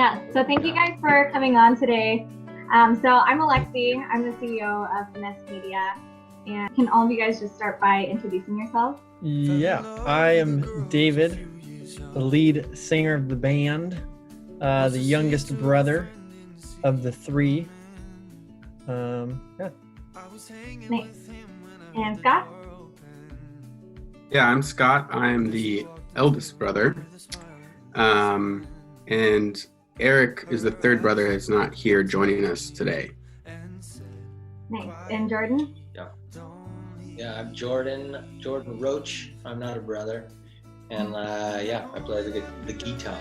Yeah, so thank you guys for coming on today. So I'm Alexi, I'm the CEO of Finessed Media. And can all of you guys just start by introducing yourselves? Yeah, I am David, the lead singer of the band, the youngest brother of the three. Yeah. Nice. And Scott? Yeah, I'm Scott. I'm the eldest brother. And Eric is the third brother that's not here joining us today. Nice. And Jordan? Yeah, I'm Jordan Roach. I'm not a brother. And I play the guitar.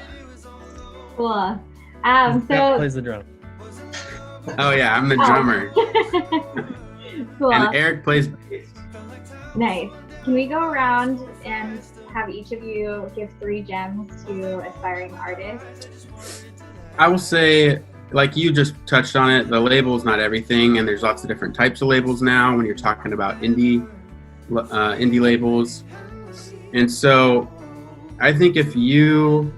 Cool. Scott plays the drum. Oh yeah, I'm the drummer. Cool. And Eric plays bass. Nice. Can we go around and have each of you give 3 gems to aspiring artists? I will say, like you just touched on it, the label's not everything, and there's lots of different types of labels now when you're talking about indie labels. And so I think if you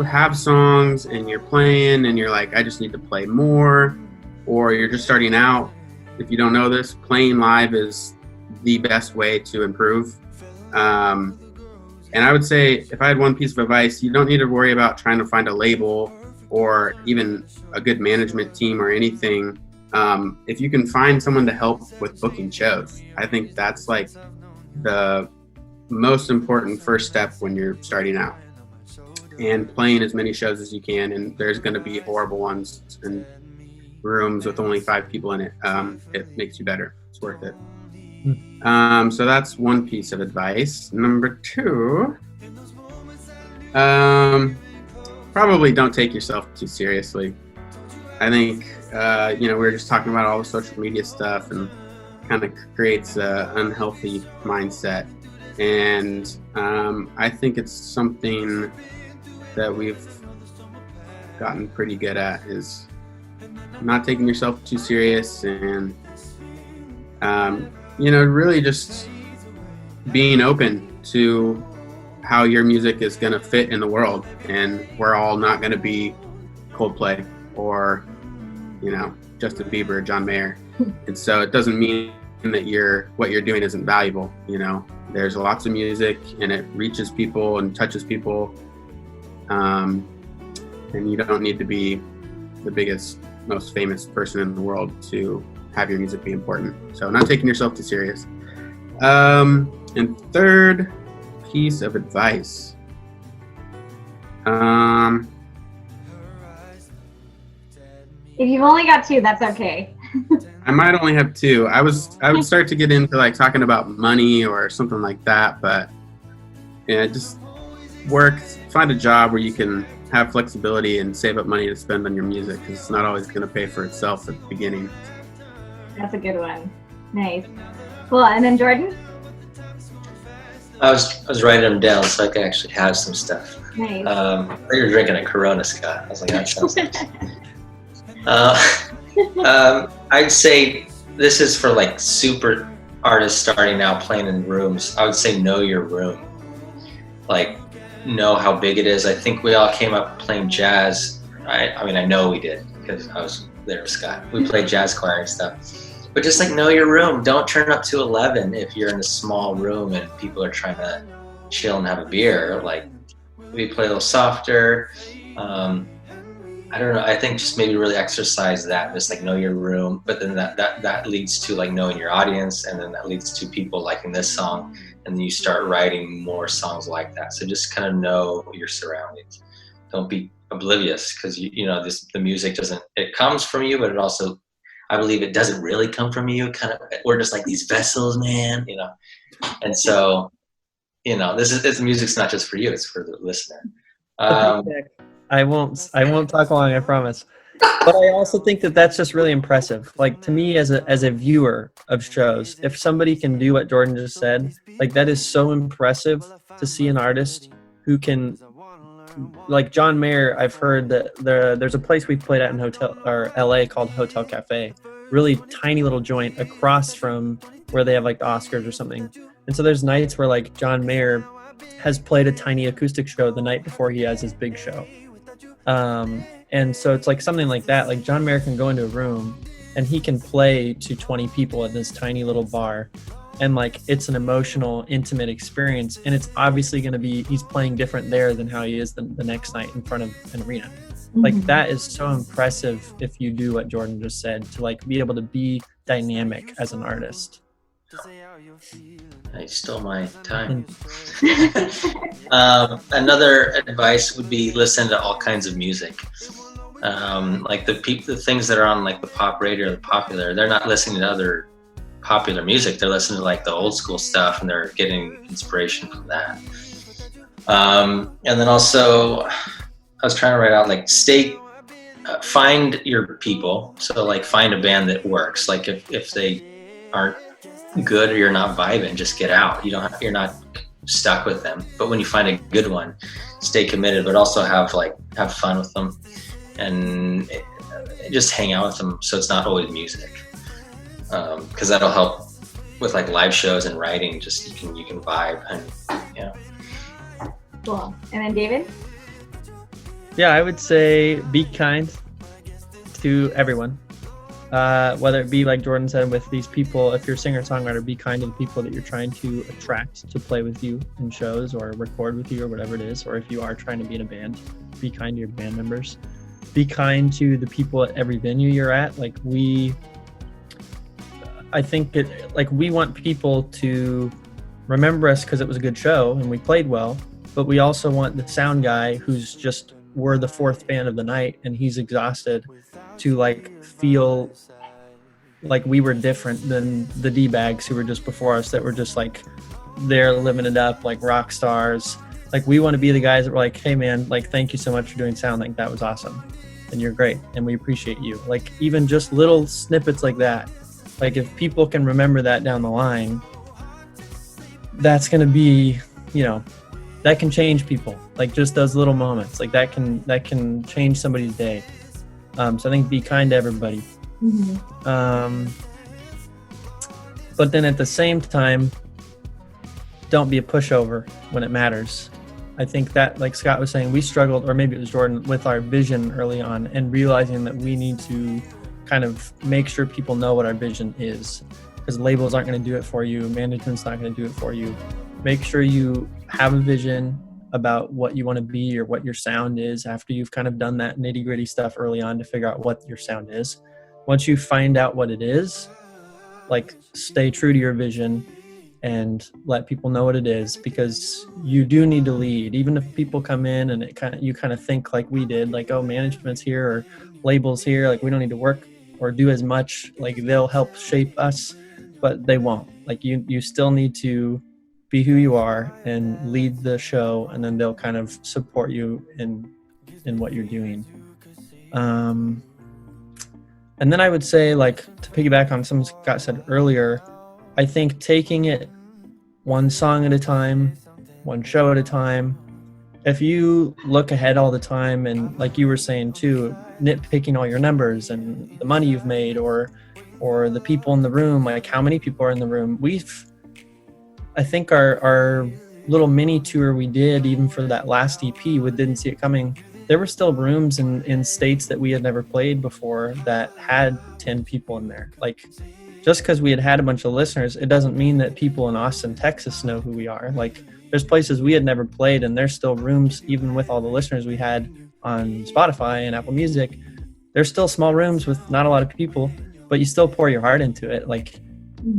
have songs and you're playing and you're like, I just need to play more, or you're just starting out, if you don't know this, playing live is the best way to improve. And I would say, if I had one piece of advice, you don't need to worry about trying to find a label or even a good management team or anything. If you can find someone to help with booking shows, I think that's like the most important first step when you're starting out. And playing as many shows as you can, and there's going to be horrible ones and rooms with only 5 people in it. It makes you better. It's worth it. So that's one piece of advice. Number 2, probably don't take yourself too seriously. I think, we were just talking about all the social media stuff, and kind of creates an unhealthy mindset. And I think it's something that we've gotten pretty good at, is not taking yourself too serious, and really just being open to how your music is going to fit in the world. And we're all not going to be Coldplay or Justin Bieber, John Mayer. And so it doesn't mean that what you're doing isn't valuable. There's lots of music, and it reaches people and touches people. And you don't need to be the biggest, most famous person in the world to have your music be important. So not taking yourself too serious. And third piece of advice. If you've only got 2, that's okay. I might only have 2. I would start to get into like talking about money or something like that, but just find a job where you can have flexibility and save up money to spend on your music, because it's not always going to pay for itself at the beginning. That's a good one. Nice. Cool. And then Jordan? I was writing them down so I could actually have some stuff. Nice. You're drinking a Corona, Scott. I was like, that sounds nice. I'd say this is for like super artists starting out playing in rooms. I would say know your room. Like, know how big it is. I think we all came up playing jazz. I mean, I know we did because I was there with Scott. We played jazz choir and stuff. But just like know your room. Don't turn up to 11 if you're in a small room and people are trying to chill and have a beer. Like, we play a little softer. I don't know. I think just maybe really exercise that. Just like know your room. But then that leads to like knowing your audience, and then that leads to people liking this song, and then you start writing more songs like that. So just kind of know your surroundings. Don't be oblivious, because the music it comes from you, but it also, I believe it doesn't really come from you. We're just like these vessels, man, And so, this music's not just for you; it's for the listener. I won't talk long, I promise. But I also think that that's just really impressive. Like, to me, as a viewer of shows, if somebody can do what Jordan just said, like, that is so impressive to see an artist who can, like John Mayer. I've heard that there's a place we've played at in LA called Hotel Cafe, really tiny little joint across from where they have like the Oscars or something. And so there's nights where like John Mayer has played a tiny acoustic show the night before he has his big show. And so it's like something like that. Like John Mayer can go into a room and he can play to 20 people at this tiny little bar. And like, it's an emotional, intimate experience. And it's obviously going to be, he's playing different there than how he is the next night in front of an arena. Like that is so impressive if you do what Jordan just said, to like be able to be dynamic as an artist. You stole my time. Another advice would be listen to all kinds of music. Like the things that are on like the pop radio or the popular, they're not listening to other popular music. They're listening to like the old school stuff, and they're getting inspiration from that. And then also, I was trying to write out like find your people. So like find a band that works. Like if they aren't good or you're not vibing, just get out. You're not stuck with them. But when you find a good one, stay committed, but also have fun with them and just hang out with them. So it's not always music, because that'll help with like live shows and writing. Just you can vibe and yeah. Cool. And then David? Yeah, I would say be kind to everyone. Whether it be like Jordan said with these people, if you're a singer-songwriter, be kind to the people that you're trying to attract to play with you in shows or record with you or whatever it is. Or if you are trying to be in a band, be kind to your band members. Be kind to the people at every venue you're at. Like I think we want people to remember us because it was a good show and we played well, but we also want the sound guy we're the fourth band of the night and he's exhausted to like feel like we were different than the D-bags who were just before us that were just like they're living it up like rock stars. Like we want to be the guys that were like, hey man, like thank you so much for doing sound, like that was awesome and you're great and we appreciate you. Like even just little snippets like that, like if people can remember that down the line, that's going to be, that can change people. Like just those little moments, like that can change somebody's day. So I think be kind to everybody. But then at the same time, don't be a pushover when it matters. I think that, like Scott was saying, we struggled, or maybe it was Jordan, with our vision early on and realizing that we need to kind of make sure people know what our vision is, because labels aren't going to do it for you. Management's not going to do it for you. Make sure you have a vision about what you want to be or what your sound is after you've kind of done that nitty-gritty stuff early on to figure out what your sound is. Once you find out what it is, like stay true to your vision and let people know what it is, because you do need to lead. Even if people come in and you kind of think like we did, like, oh, management's here or labels here, like we don't need to work or do as much, like they'll help shape us, but they won't. Like you still need to be who you are and lead the show, and then they'll kind of support you in what you're doing. And then I would say, like, to piggyback on something Scott said earlier, I think taking it one song at a time, one show at a time. If you look ahead all the time and, like you were saying too, nitpicking all your numbers and the money you've made or the people in the room, like how many people are in the room, I think our little mini tour we did, even for that last EP with Didn't See It Coming, there were still rooms in states that we had never played before that had 10 people in there. Like, just because we had a bunch of listeners, it doesn't mean that people in Austin, Texas know who we are. Like, there's places we had never played and there's still rooms, even with all the listeners we had on Spotify and Apple Music, there's still small rooms with not a lot of people, but you still pour your heart into it. Like,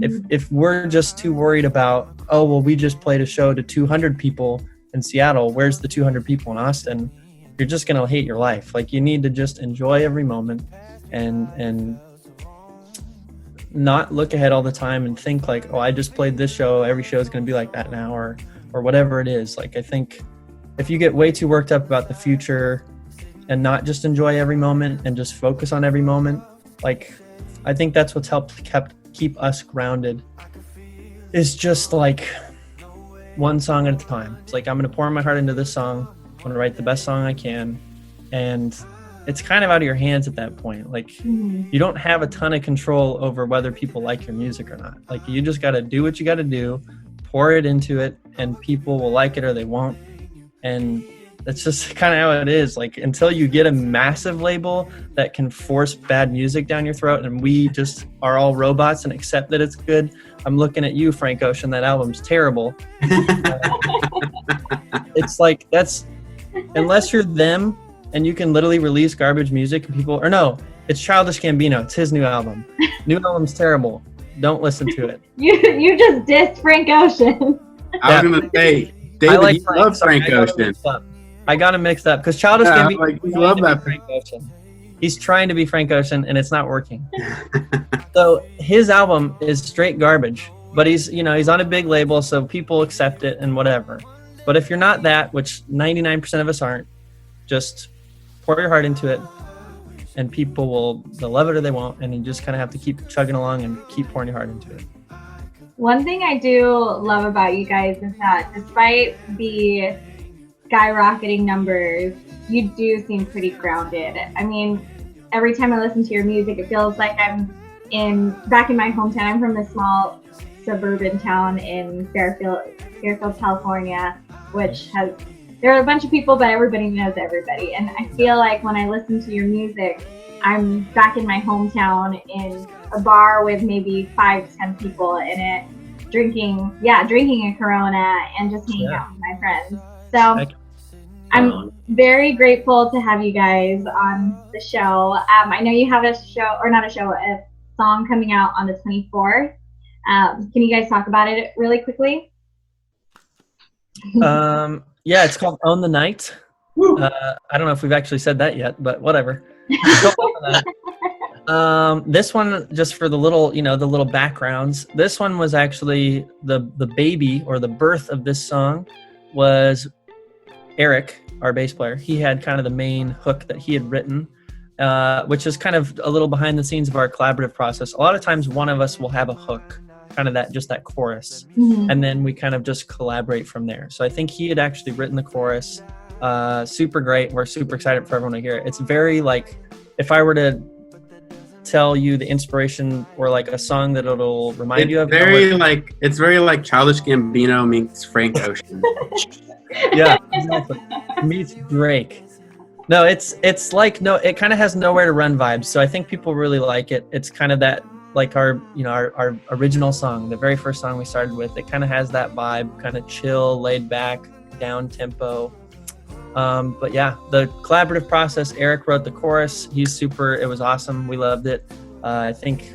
if we're just too worried about, oh, well, we just played a show to 200 people in Seattle, where's the 200 people in Austin? You're just going to hate your life. Like, you need to just enjoy every moment and not look ahead all the time and think like, oh, I just played this show, every show is going to be like that now, or whatever it is. Like, I think if you get way too worked up about the future and not just enjoy every moment and just focus on every moment, like, I think that's what's helped keep us grounded, is just like one song at a time. It's like, I'm going to pour my heart into this song. I'm going to write the best song I can. And it's kind of out of your hands at that point. Like, you don't have a ton of control over whether people like your music or not. Like, you just got to do what you got to do, pour it into it, and people will like it or they won't. And That's just kind of how it is. Like, until you get a massive label that can force bad music down your throat, and we just are all robots and accept that it's good. I'm looking at you, Frank Ocean. That album's terrible. It's like, that's, unless you're them and you can literally release garbage music and people, or no, it's Childish Gambino. It's his new album. New album's terrible. Don't listen to it. You just dissed Frank Ocean. I was gonna say, David, you love Frank Ocean. I got him mixed up because Childish Gambino. Like, you love that Frank Ocean. He's trying to be Frank Ocean, and it's not working. So his album is straight garbage, but he's on a big label, so people accept it and whatever. But if you're not that, which 99% of us aren't, just pour your heart into it, and people they'll love it or they won't, and you just kind of have to keep chugging along and keep pouring your heart into it. One thing I do love about you guys is that despite the skyrocketing numbers, you do seem pretty grounded. I mean, every time I listen to your music, it feels like I'm back in my hometown. I'm from a small suburban town in Fairfield, California, which there are a bunch of people, but everybody knows everybody. And I feel like when I listen to your music, I'm back in my hometown in a bar with maybe 5 to 10 people in it, drinking a Corona and just hanging out with my friends. So I'm very grateful to have you guys on the show. I know you have a song coming out on the 24th. Can you guys talk about it really quickly? Yeah, it's called Own the Night. I don't know if we've actually said that yet, but whatever. This one, just for the little backgrounds, this one was actually the baby, or the birth of this song was Eric, our bass player. He had kind of the main hook that he had written, which is kind of a little behind the scenes of our collaborative process. A lot of times one of us will have a hook, kind of that chorus, and then we kind of just collaborate from there. So I think he had actually written the chorus. Super great. We're super excited for everyone to hear it. It's very, like, if I were to tell you the inspiration or like a song that it'll remind you of, it's very like Childish Gambino meets Frank Ocean. Yeah, exactly. Meets Drake. No, it's like, no, it kind of has Nowhere to Run vibes. So I think people really like it. It's kind of that, like our original song, the very first song we started with. It kind of has that vibe, kind of chill, laid back, down tempo. But yeah, the collaborative process, Eric wrote the chorus. It was awesome. We loved it. I think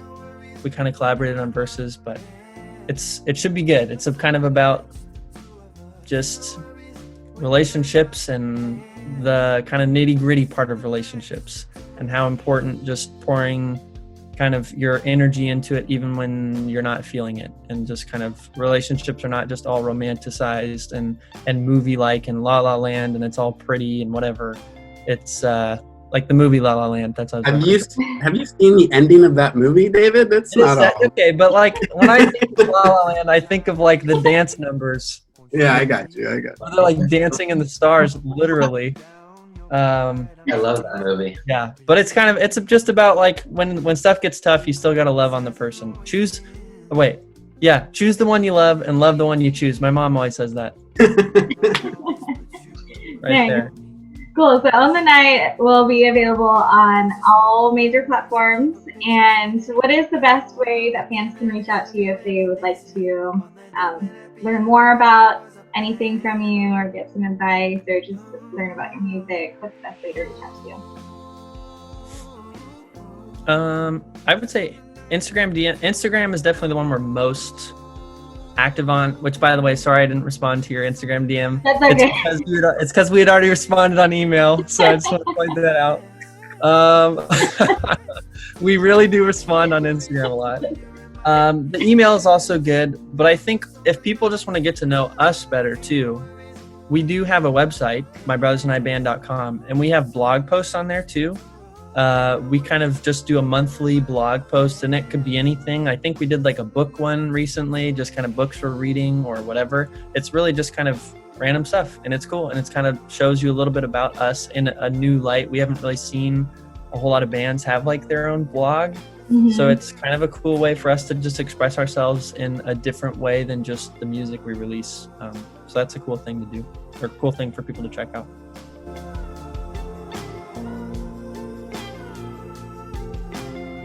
we kind of collaborated on verses, but it should be good. It's kind of about just relationships and the kind of nitty-gritty part of relationships, and how important just pouring kind of your energy into it even when you're not feeling it. And just kind of, relationships are not just all romanticized and movie-like and La La Land and it's all pretty and whatever. It's like the movie La La Land. That's how. Have you seen the ending of that movie, David? That's not all. Okay, but like when I think of La La Land, I think of like the dance numbers. Yeah, I got you. They're like dancing in the stars, literally. I love that movie. Yeah, but it's just about like when stuff gets tough, you still gotta love on the person. Choose the one you love and love the one you choose. My mom always says that. Right there. Cool. So Own the Night will be available on all major platforms. And what is the best way that fans can reach out to you if they would like to learn more about anything from you, or get some advice, or just learn about your music? What's the best way to reach out to you? I would say Instagram DM. Instagram is definitely the one we're most active on, which, by the way, sorry I didn't respond to your Instagram DM. That's okay. It's because we had already responded on email, so I just want to point that out. We really do respond on Instagram a lot. The email is also good, but I think if people just want to get to know us better too, we do have a website, mybrothersandiband.com, and we have blog posts on there too. We kind of just do a monthly blog post, and it could be anything. I think we did like a book one recently, just kind of books for reading or whatever. It's really just kind of random stuff, and it's cool, and it's kind of shows you a little bit about us in a new light. We haven't really seen a whole lot of bands have like their own blog. So it's kind of a cool way for us to just express ourselves in a different way than just the music we release. So that's a cool thing to do, or cool thing for people to check out.